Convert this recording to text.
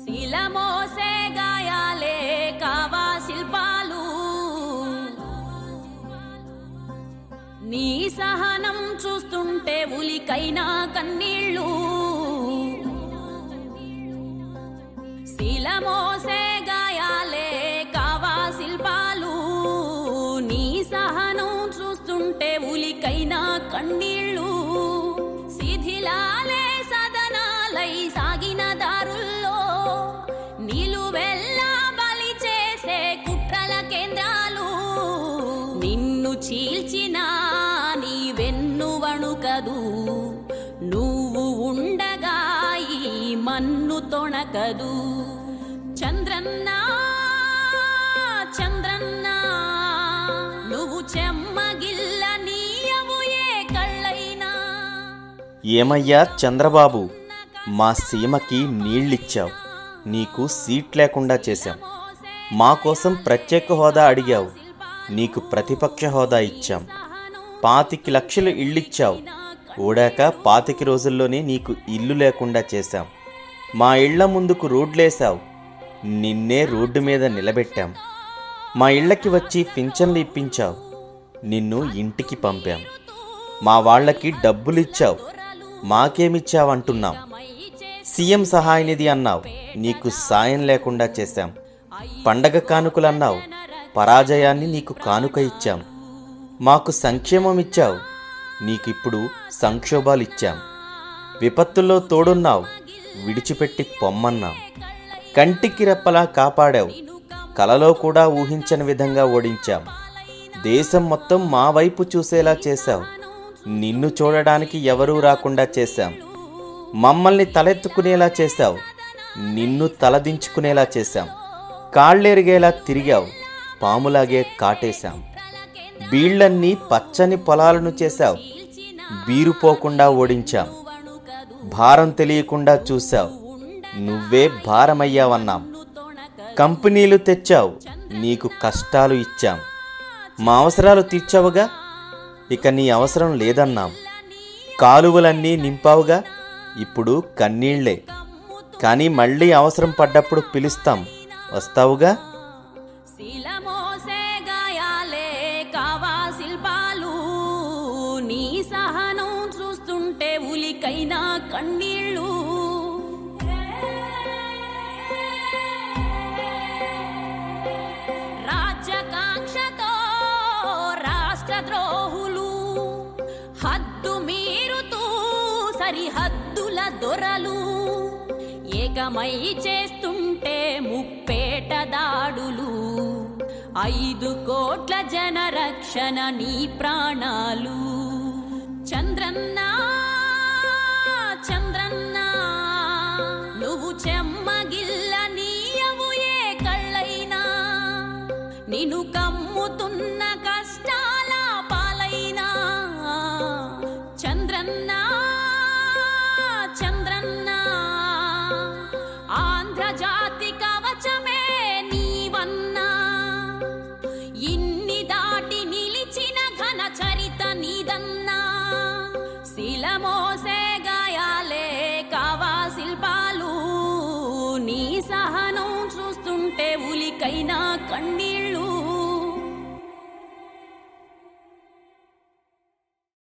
శిలమోసే గాయాలే కావా శిల్పాలు నీ సహనం చూస్తుంటే ఉలికైనా కన్నీళ్ళు శిలమోసే గాయాలే కావా శిల్పాలు నీ సహనం చూస్తుంటే ఉలికైనా కన్నీళ్ళు శిథిలాలే సదనాలై సాగిన దారుల్లో నిలువెల్లా బలి చేసే కుట్రల కేంద్రాలు నిన్ను చీల్చిన నీ వెన్ను వణుకదు నువ్వు ఉండగా ఈ మన్ను తొణకదు చంద్రన్న చంద్రన్న నువ్వు చెమ్మగిల్ల నీయవు ఏ కళ్ళైనా. ఏమయ్యా చంద్రబాబు, మా సీమకి నీళ్ళిచ్చావు, నీకు సీట్ లేకుండా చేశాం. మా కోసం ప్రత్యేక హోదా అడిగావు, నీకు ప్రతిపక్ష హోదా ఇచ్చాం. 25 లక్షలు ఇళ్ళిచ్చావు, ఓడాక 25 రోజుల్లోనే నీకు ఇల్లు లేకుండా చేశాం. మా ఇళ్ల ముందుకు రోడ్లేసావు, నిన్నే రోడ్డు మీద నిలబెట్టాం. మా ఇళ్లకి వచ్చి పింఛన్లు ఇప్పించావు, నిన్ను ఇంటికి పంపాం. మా వాళ్లకి డబ్బులిచ్చావు, మాకేమిచ్చావంటున్నాం. సీఎం సహాయ నిధి అన్నావు, నీకు సాయం లేకుండా చేశాం. పండగ కానుకలన్నావు, పరాజయాన్ని నీకు కానుక ఇచ్చాం. మాకు సంక్షేమం ఇచ్చావు, నీకిప్పుడు సంక్షోభాలిచ్చాం. విపత్తుల్లో తోడున్నావు, విడిచిపెట్టి పొమ్మన్నాం. కంటికి రెప్పలా కాపాడావు, కలలో కూడా ఊహించని విధంగా ఓడించాం. దేశం మొత్తం మా వైపు చూసేలా చేశావు, నిన్ను చూడడానికి ఎవరూ రాకుండా చేశాం. మమ్మల్ని తలెత్తుకునేలా చేశావు, నిన్ను తలదించుకునేలా చేశాం. కాళ్ళెరిగేలా తిరిగావు, పాములాగే కాటేశాం. బీళ్లన్నీ పచ్చని పొలాలను చేశావు, బీరుపోకుండా ఓడించాం. భారం తెలియకుండా చూశావు, నువ్వే భారమయ్యావన్నాం. కంపెనీలు తెచ్చావు, నీకు కష్టాలు ఇచ్చాం. మా అవసరాలు తీర్చావుగా, ఇక నీ అవసరం లేదన్నాం. కాలువలన్నీ నింపావుగా, ఇప్పుడు కన్నీళ్లే. కానీ మళ్ళీ అవసరం పడ్డప్పుడు పిలుస్తాం, వస్తావుగా. శిలమోసే గాయాలే కావా శిల్పాలు నీ సహనం చూస్తుంటే ఉలికైనా కన్నీళ్ళు రాజ్యకాంక్షతో రాష్ట్రద్రోహులు హద్దు మీరుతూ సరిహద్దుల దొరలు ఏకమై చేస్తుంటే ముప్పేట దాడులు 5 కోట్ల జన రక్షణ నీ ప్రాణాలు చంద్రన్న చంద్రన్న నువ్వు చెమ్మగిల్ల నీయవు ఏ కళ్ళైనా నిన్ను కమ్ముతున్న కష్టాల పాలైనా చంద్రన్న చంద్రన్న ఆంధ్రజాతి కవచమే నీవన్నా ఇన్ని దాటి నిలిచిన ఘన చరిత నీదన్నా శిలమోసే గాయాలే కావా శిల్పాలు నీ సహనం చూస్తుంటే ఉలికైనా కన్నీళ్ళు